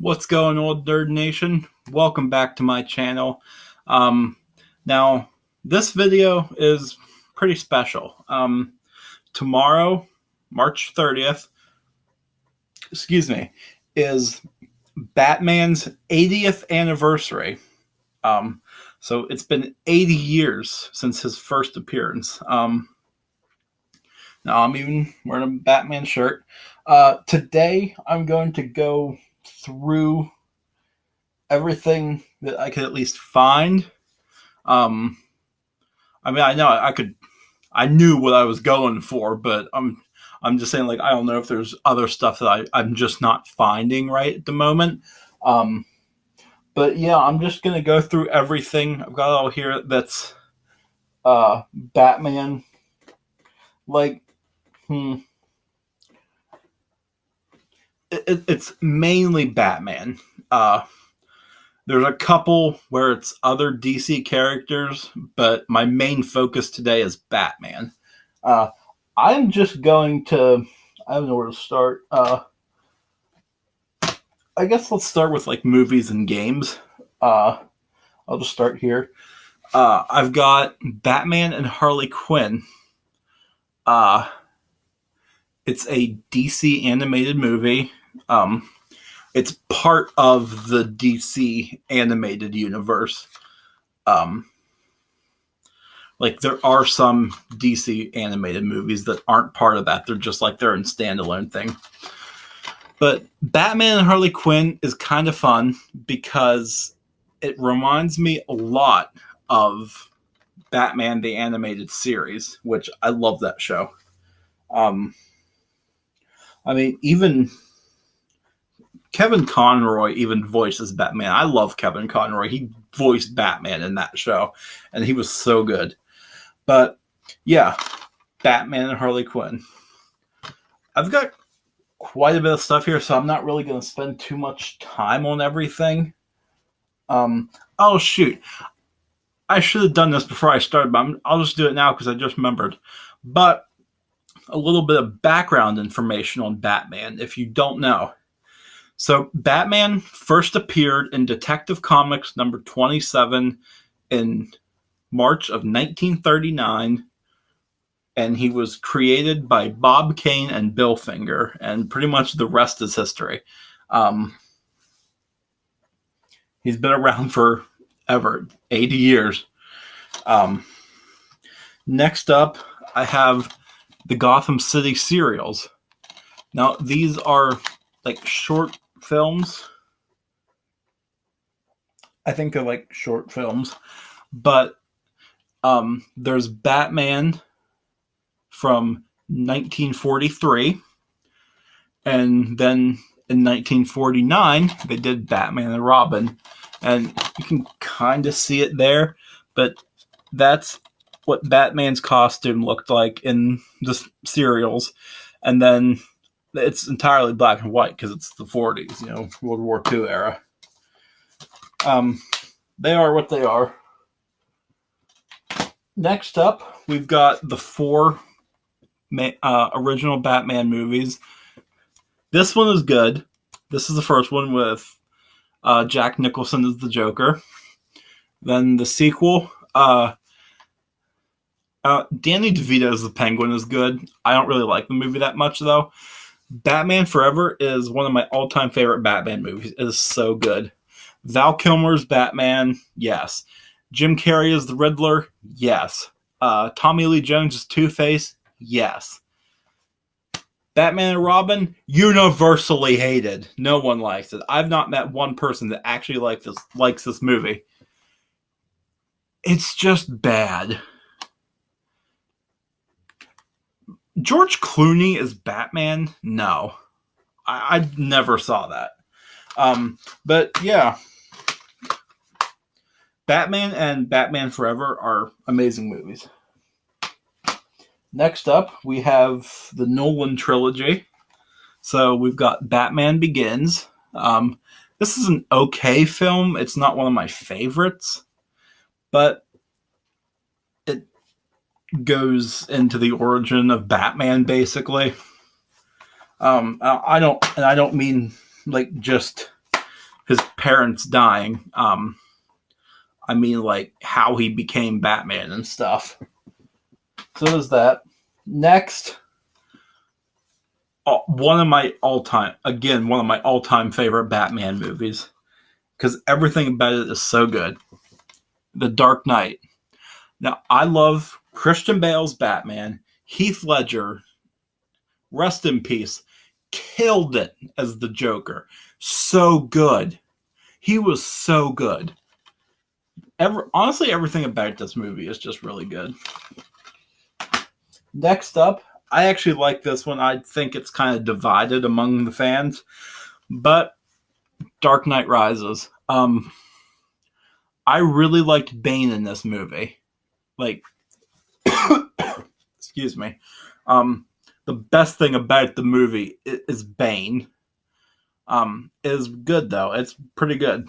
What's going on, Nerd Nation? Welcome back to my channel. Um, Now, this video is pretty special. Tomorrow, March 30th, is Batman's 80th anniversary. Um, so it's been 80 years since his first appearance. Now I'm even wearing a Batman shirt. Today, I'm going to go through everything that I could at least find. Um, I know I knew what I was going for, but I'm just saying, like, I don't know if there's other stuff that I'm just not finding right at the moment. Um, but yeah, I'm just gonna go through everything. I've got it all here that's Batman. Like, it's mainly Batman. There's a couple where it's other DC characters, but my main focus today is Batman. Uh, I'm just going to. I don't know where to start. I guess let's start with like movies and games. I'll just start here. I've got Batman and Harley Quinn. Uh, it's a DC animated movie. It's part of the DC animated universe. Um, like there are some DC animated movies that aren't part of that. They're just like their own standalone thing. But Batman and Harley Quinn is kind of fun because it reminds me a lot of Batman the Animated Series, which I love that show. Um, even Kevin Conroy even voices Batman. I love Kevin Conroy. He voiced Batman in that show, and he was so good. But yeah, Batman and Harley Quinn. I've got quite a bit of stuff here, so I'm not really going to spend too much time on everything. Oh shoot, I should have done this before I started, but I'll just do it now because I just remembered. But a little bit of background information on Batman, if you don't know. So Batman first appeared in Detective Comics number 27 in March of 1939, and he was created by Bob Kane and Bill Finger, and pretty much the rest is history. He's been around for ever, 80 years. Next up, I have the Gotham City serials. Now, these are like short films. I think they're like short films, but there's Batman from 1943, and then in 1949 they did Batman and Robin, and you can kind of see it there, but that's what Batman's costume looked like in the serials, and then it's entirely black and white because it's the 40s, World War II era. They are what they are. Next up, we've got the four original Batman movies. This one is good. This is the first one with Jack Nicholson as the Joker. Then the sequel, Danny DeVito as the Penguin is good. I don't really like the movie that much, though. Batman Forever is one of my all-time favorite Batman movies. It is so good. Val Kilmer's Batman, yes. Jim Carrey as the Riddler, yes. Tommy Lee Jones as Two-Face, yes. Batman and Robin, universally hated. No one likes it. I've not met one person that actually likes this movie. It's just bad. George Clooney as Batman? No. I never saw that. But yeah. Batman and Batman Forever are amazing movies. Next up, we have the Nolan trilogy. So we've got Batman Begins. This is an okay film. It's not one of my favorites, but it goes into the origin of Batman, basically. I don't mean like just his parents dying. I mean, like, how he became Batman and stuff. So there's that. Next, one of my all-time favorite Batman movies, because everything about it is so good. The Dark Knight. Now, I love Christian Bale's Batman. Heath Ledger, rest in peace, killed it as the Joker. So good. He was so good. Honestly, everything about this movie is just really good. Next up, I actually like this one. I think it's kind of divided among the fans, but Dark Knight Rises. I really liked Bane in this movie. Like, excuse me. The best thing about the movie is Bane. It is good though. It's pretty good.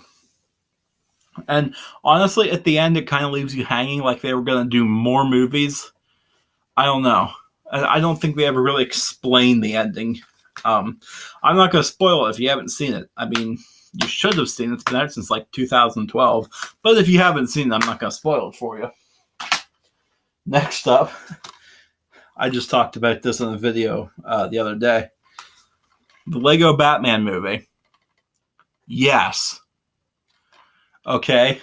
And honestly, at the end, it kind of leaves you hanging like they were going to do more movies. I don't know. I don't think they ever really explain the ending. I'm not going to spoil it if you haven't seen it. I mean, you should have seen it. It's been out since like 2012. But if you haven't seen it, I'm not going to spoil it for you. Next up, I just talked about this in a video the other day. The Lego Batman movie. Yes. Okay,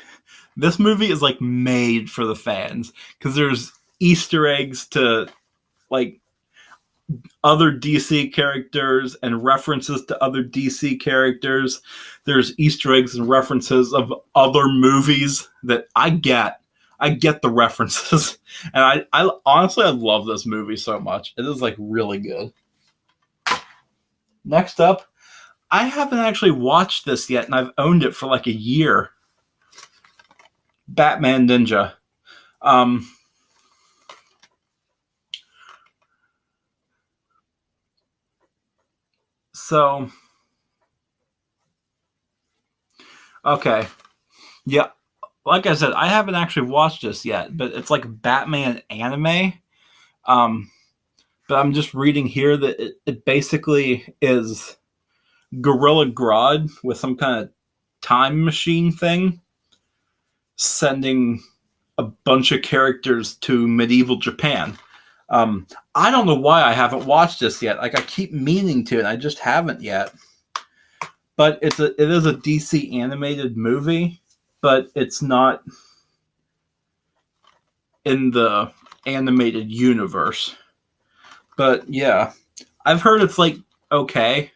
this movie is like made for the fans because there's Easter eggs to like other DC characters and references to other DC characters. There's Easter eggs and references of other movies that I get. I get the references, and I honestly I love this movie so much. It is like really good. Next up, I haven't actually watched this yet, and I've owned it for like a year. Batman Ninja. So, okay. Yeah, like I said, I haven't actually watched this yet, but it's like Batman anime. But I'm just reading here that it basically is Gorilla Grodd with some kind of time machine thing, sending a bunch of characters to medieval Japan. I don't know why I haven't watched this yet. Like I keep meaning to, and I just haven't yet. But it is a DC animated movie, but it's not in the animated universe. But yeah, I've heard it's like okay.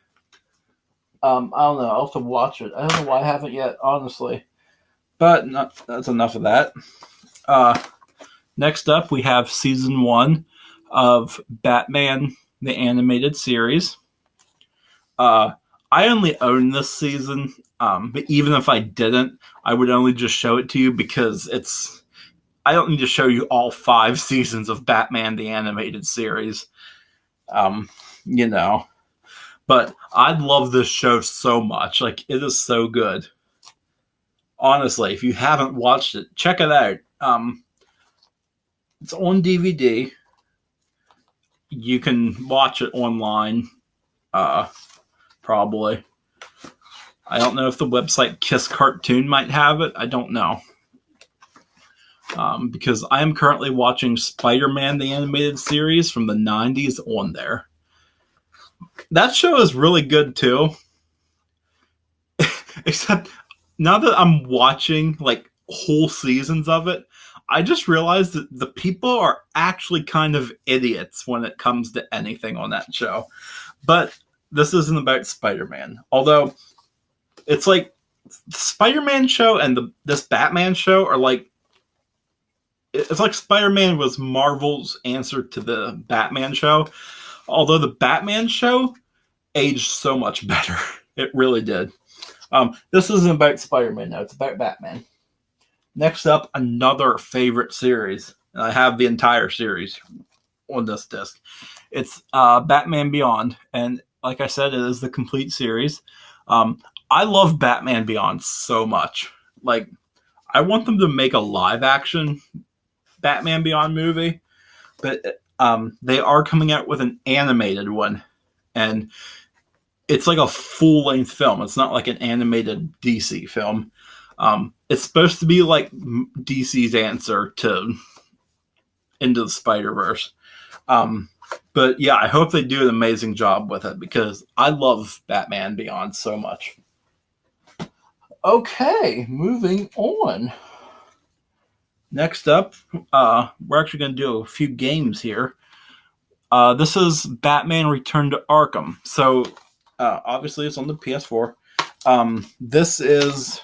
I don't know. I'll have to watch it. I don't know why I haven't yet, honestly. But that's enough of that. Next up, we have season 1 of Batman the Animated Series. I only own this season, but even if I didn't, I would only just show it to you because I don't need to show you all 5 seasons of Batman the Animated Series. You know. But I love this show so much. Like, it is so good. Honestly, if you haven't watched it, check it out. It's on DVD. You can watch it online. Probably. I don't know if the website Kiss Cartoon might have it. I don't know. Because I am currently watching Spider-Man the Animated Series from the 90s on there. That show is really good too. Except now that I'm watching like whole seasons of it, I just realized that the people are actually kind of idiots when it comes to anything on that show. But this isn't about Spider-Man. Although it's like the Spider-Man show and this Batman show are like, it's like Spider-Man was Marvel's answer to the Batman show. Although the Batman show aged so much better. It really did. This isn't about Spider-Man, though. It's about Batman. Next up, another favorite series. And I have the entire series on this disc. It's Batman Beyond. And like I said, it is the complete series. I love Batman Beyond so much. Like, I want them to make a live-action Batman Beyond movie. But they are coming out with an animated one. And it's like a full-length film. It's not like an animated DC film. It's supposed to be like DC's answer to Into the Spider-Verse. But yeah, I hope they do an amazing job with it because I love Batman Beyond so much. Okay, moving on. Next up, we're actually going to do a few games here. This is Batman Return to Arkham. So, obviously, it's on the PS4. This is...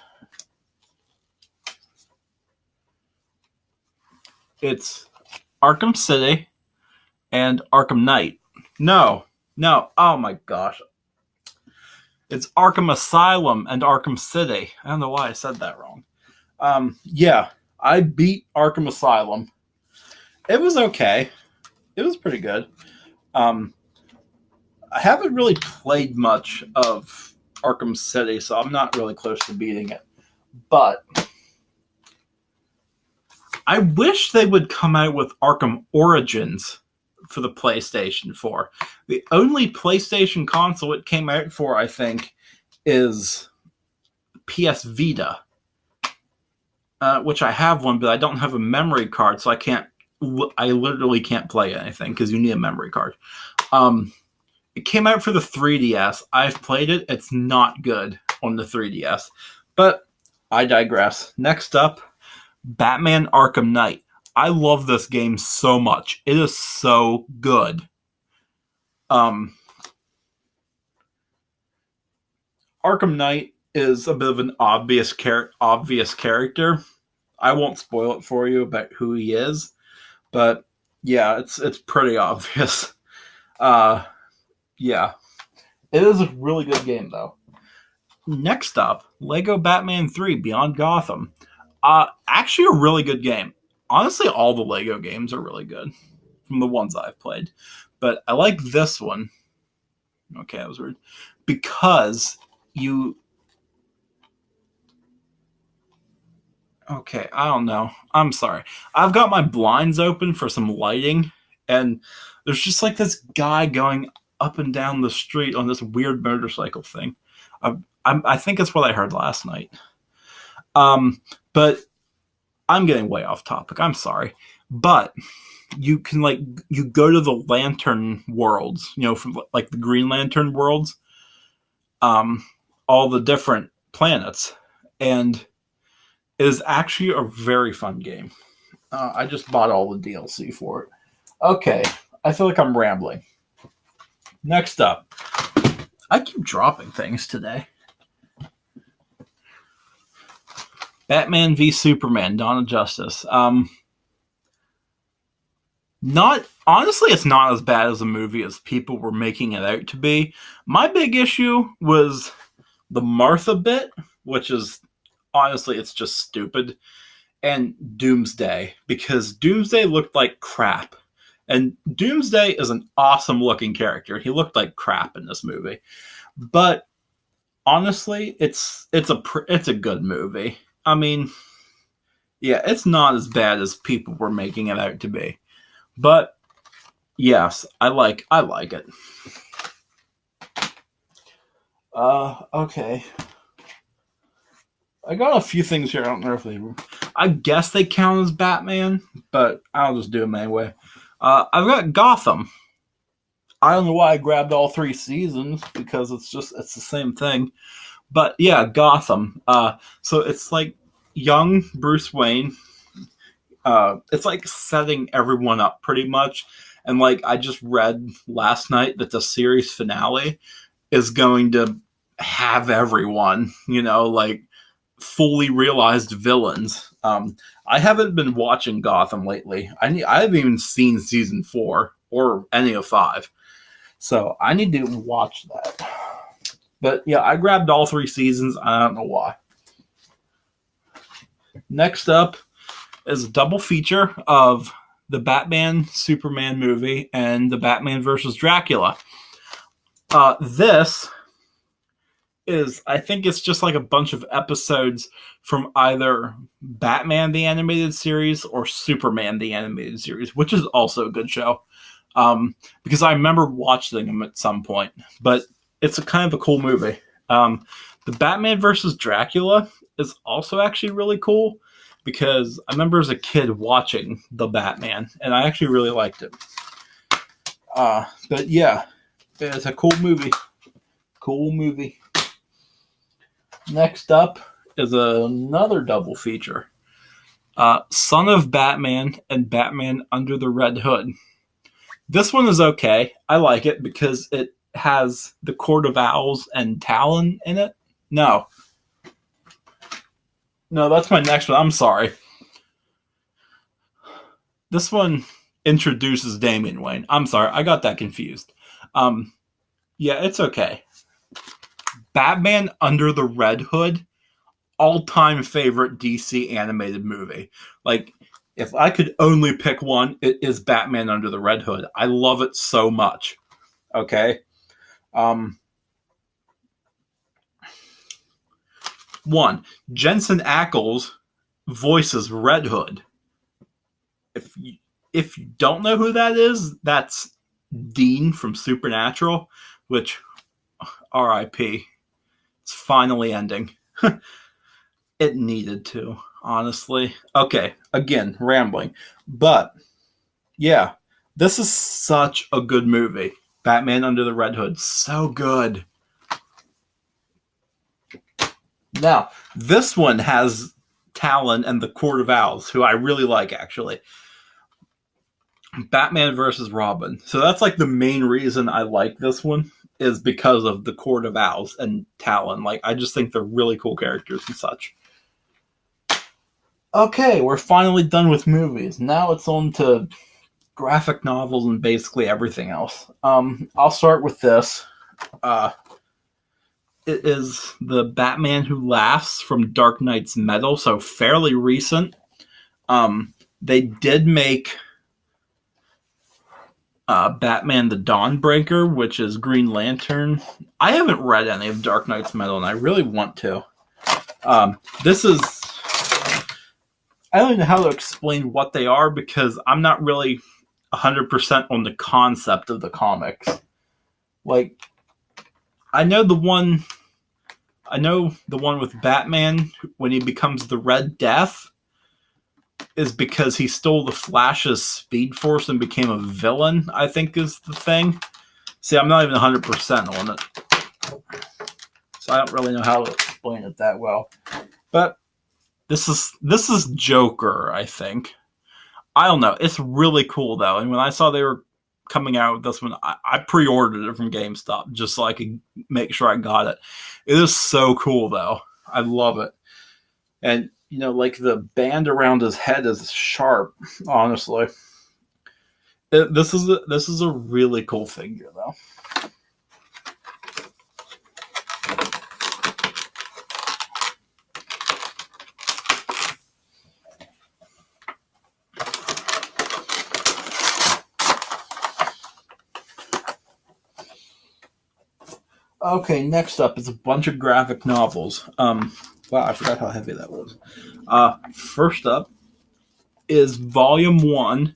It's Arkham City and Arkham Knight. No. Oh my gosh. It's Arkham Asylum and Arkham City. I don't know why I said that wrong. Yeah, I beat Arkham Asylum. It was okay. It was pretty good. I haven't really played much of Arkham City, so I'm not really close to beating it. But I wish they would come out with Arkham Origins for the PlayStation 4. The only PlayStation console it came out for, I think, is PS Vita, which I have one, but I don't have a memory card, so I literally can't play anything because you need a memory card. It came out for the 3DS. I've played it. It's not good on the 3DS, but I digress. Next up, Batman Arkham Knight. I love this game so much. It is so good. Arkham Knight is a bit of an obvious character. I won't spoil it for you about who he is, but yeah, it's pretty obvious. Yeah, it is a really good game though. Next up, Lego Batman 3 Beyond Gotham. Actually, a really good game. Honestly, all the Lego games are really good from the ones I've played. But I like this one. Okay, that was weird. Because you... Okay, I don't know. I'm sorry. I've got my blinds open for some lighting. And there's just like this guy going up and down the street on this weird motorcycle thing. I think it's what I heard last night. But I'm getting way off topic. I'm sorry. But you can you go to the lantern worlds, from like the Green Lantern worlds, all the different planets. And it is actually a very fun game. I just bought all the DLC for it. Okay. I feel like I'm rambling. Next up. I keep dropping things today. Batman v Superman: Dawn of Justice. Honestly, it's not as bad as a movie as people were making it out to be. My big issue was the Martha bit, which is honestly, it's just stupid, and Doomsday, because Doomsday looked like crap. And Doomsday is an awesome looking character. He looked like crap in this movie, but honestly, it's a good movie. I mean, yeah, it's not as bad as people were making it out to be. But yes, I like it. Okay. I got a few things here. I don't know if I guess they count as Batman, but I'll just do them anyway. I've got Gotham. I don't know why I grabbed all 3 seasons because it's the same thing. But yeah, Gotham. So it's like young Bruce Wayne. It's like setting everyone up pretty much. And like I just read last night that the series finale is going to have everyone, like fully realized villains. I haven't been watching Gotham lately. I haven't even seen season 4 or any of 5. So I need to watch that. But yeah, I grabbed all 3 seasons. I don't know why. Next up is a double feature of the Batman Superman movie and the Batman vs. Dracula. This is, I think it's just like a bunch of episodes from either Batman the Animated Series or Superman the Animated Series, which is also a good show. Because I remember watching them at some point. But it's a kind of a cool movie. The Batman versus Dracula is also actually really cool because I remember as a kid watching the Batman, and I actually really liked it. But yeah, it's a cool movie. Cool movie. Next up is another double feature. Son of Batman and Batman Under the Red Hood. This one is okay. I like it because it has the Court of Owls and Talon in it. No, that's my next one. I'm sorry. This one introduces Damian Wayne. I'm sorry, I got that confused. Yeah, it's okay. Batman Under the Red Hood, all-time favorite DC animated movie. Like, if I could only pick one, it is Batman Under the Red Hood. I love it so much. Okay? One, Jensen Ackles voices Red Hood. If you don't know who that is, that's Dean from Supernatural, which, R.I.P. It's finally ending. It needed to, honestly. Okay, again, rambling. But, yeah, this is such a good movie. Batman Under the Red Hood. So good. Now, this one has Talon and the Court of Owls, who I really like, actually. Batman versus Robin. So that's like the main reason I like this one is because of the Court of Owls and Talon. Like, I just think they're really cool characters and such. Okay, we're finally done with movies. Now it's on to graphic novels and basically everything else. I'll start with this. It is the Batman Who Laughs from Dark Knight's Metal, so fairly recent. They did make Batman the Dawnbreaker, which is Green Lantern. I haven't read any of Dark Knight's Metal, and I really want to. This is... I don't know how to explain what they are because I'm not really 100% on the concept of the comics. Like, I know the one with Batman when he becomes the Red Death is because he stole the Flash's Speed Force and became a villain, I think is the thing. See, I'm not even 100% on it. So I don't really know how to explain it that well. But this is Joker, I think. I don't know. It's really cool, though. And when I saw they were coming out with this one, I pre-ordered it from GameStop just so I could make sure I got it. It is so cool, though. I love it. And, you know, like the band around his head is sharp, honestly. This is a really cool figure, though. Okay, next up is a bunch of graphic novels. Wow, I forgot how heavy that was. First up is Volume 1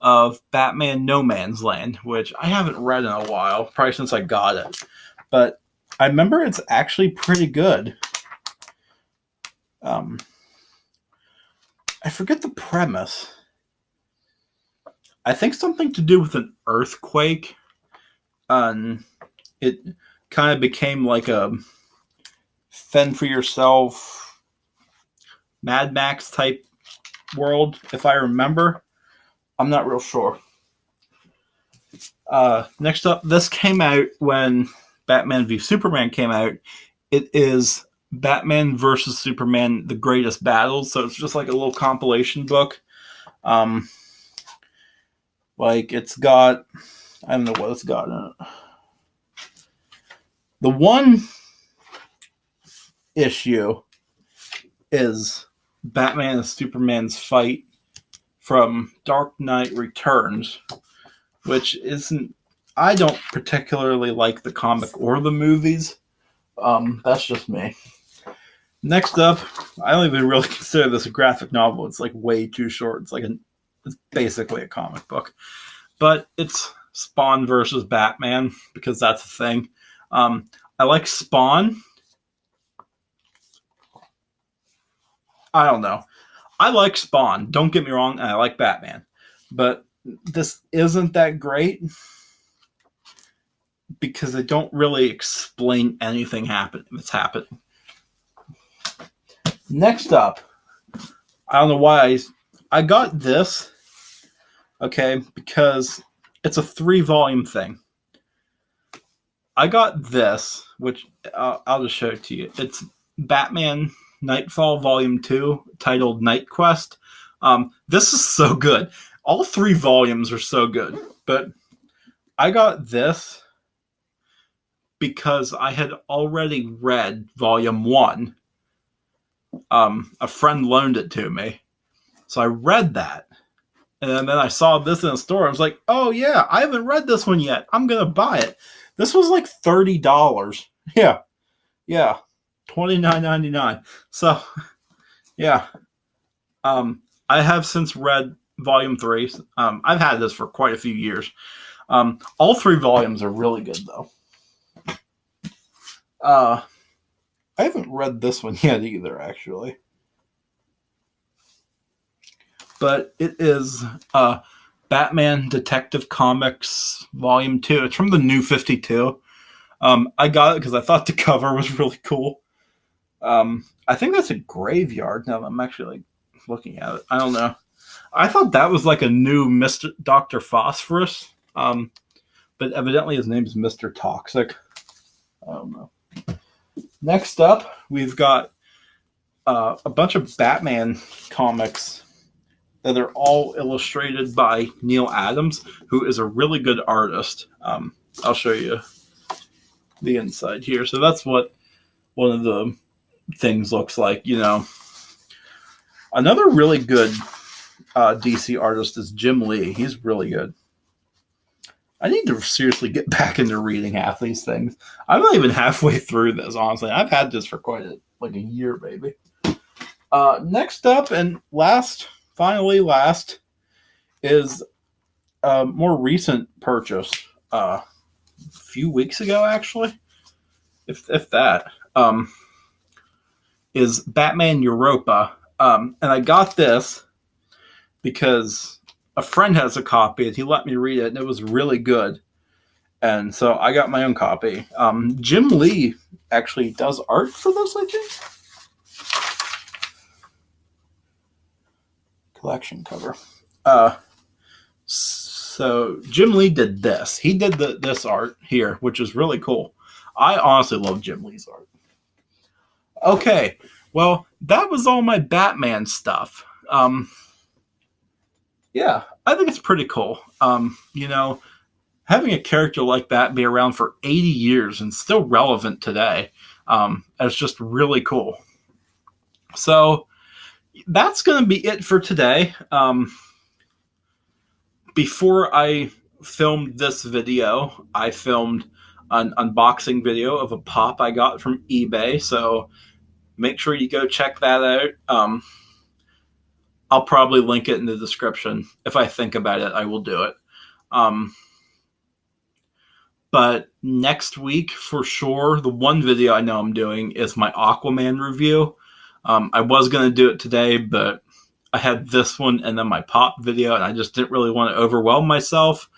of Batman No Man's Land, which I haven't read in a while, probably since I got it. But I remember it's actually pretty good. I forget the premise. I think something to do with an earthquake. It kind of became like a fend for yourself Mad Max type world, if I remember. I'm not real sure. Next up, this came out when Batman v Superman came out. It is Batman versus Superman, The Greatest Battles. So it's just like a little compilation book. Like it's got, I don't know what it's got in it. The one issue is Batman and Superman's fight from Dark Knight Returns, which isn't... I don't particularly like the comic or the movies. That's just me. Next up, I don't even really consider this a graphic novel. It's like way too short. It's basically a comic book. But it's Spawn versus Batman, because that's a thing. I like Spawn. I don't know. I like Spawn. Don't get me wrong. I like Batman. But this isn't that great because they don't really explain anything that's happening. Next up, I don't know why I got this, okay, because it's a 3-volume thing. I got this, which I'll just show it to you. It's Batman Nightfall Volume 2, titled Night Quest. This is so good. All 3 volumes are so good. But I got this because I had already read Volume 1. A friend loaned it to me. So I read that. And then I saw this in a store. I was like, oh yeah, I haven't read this one yet. I'm going to buy it. This was like $30. Yeah. $29.99. So, yeah. I have since read Volume 3. I've had this for quite a few years. All 3 volumes are really good, though. I haven't read this one yet either, actually. But it is Batman Detective Comics Volume 2. It's from the New 52. I got it because I thought the cover was really cool. I think that's a graveyard now that I'm actually looking at it. I don't know. I thought that was like a new Mr. Dr. Phosphorus. But evidently his name is Mr. Toxic. I don't know. Next up, we've got a bunch of Batman comics that are all illustrated by Neil Adams, who is a really good artist. I'll show you the inside here. So that's what one of the things looks like, you know. Another really good DC artist is Jim Lee. He's really good. I need to seriously get back into reading half these things. I'm not even halfway through this, honestly. I've had this for quite a year, maybe. Next up and finally last, is a more recent purchase. A few weeks ago, actually, if that, is Batman Europa. And I got this because a friend has a copy and he let me read it, and it was really good. And so I got my own copy. Jim Lee actually does art for this, I think. Collection cover. So Jim Lee did this. He did this art here, which is really cool. I honestly love Jim Lee's art. Okay, well, that was all my Batman stuff. Yeah, I think it's pretty cool. You know, having a character like that be around for 80 years and still relevant today, is just really cool. So that's going to be it for today. Before I filmed this video, I filmed an unboxing video of a pop I got from eBay. So make sure you go check that out. I'll probably link it in the description. If I think about it, I will do it. But next week, for sure, the one video I know I'm doing is my Aquaman review. I was going to do it today, but I had this one and then my pop video, and I just didn't really want to overwhelm myself.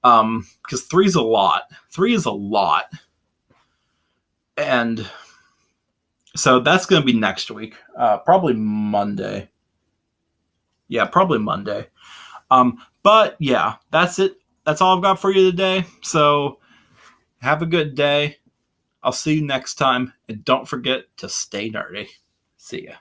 Because 3 is a lot. 3 is a lot. And so that's going to be next week. Probably Monday. Yeah, probably Monday. But yeah, that's it. That's all I've got for you today. So have a good day. I'll see you next time. And don't forget to stay nerdy. See ya.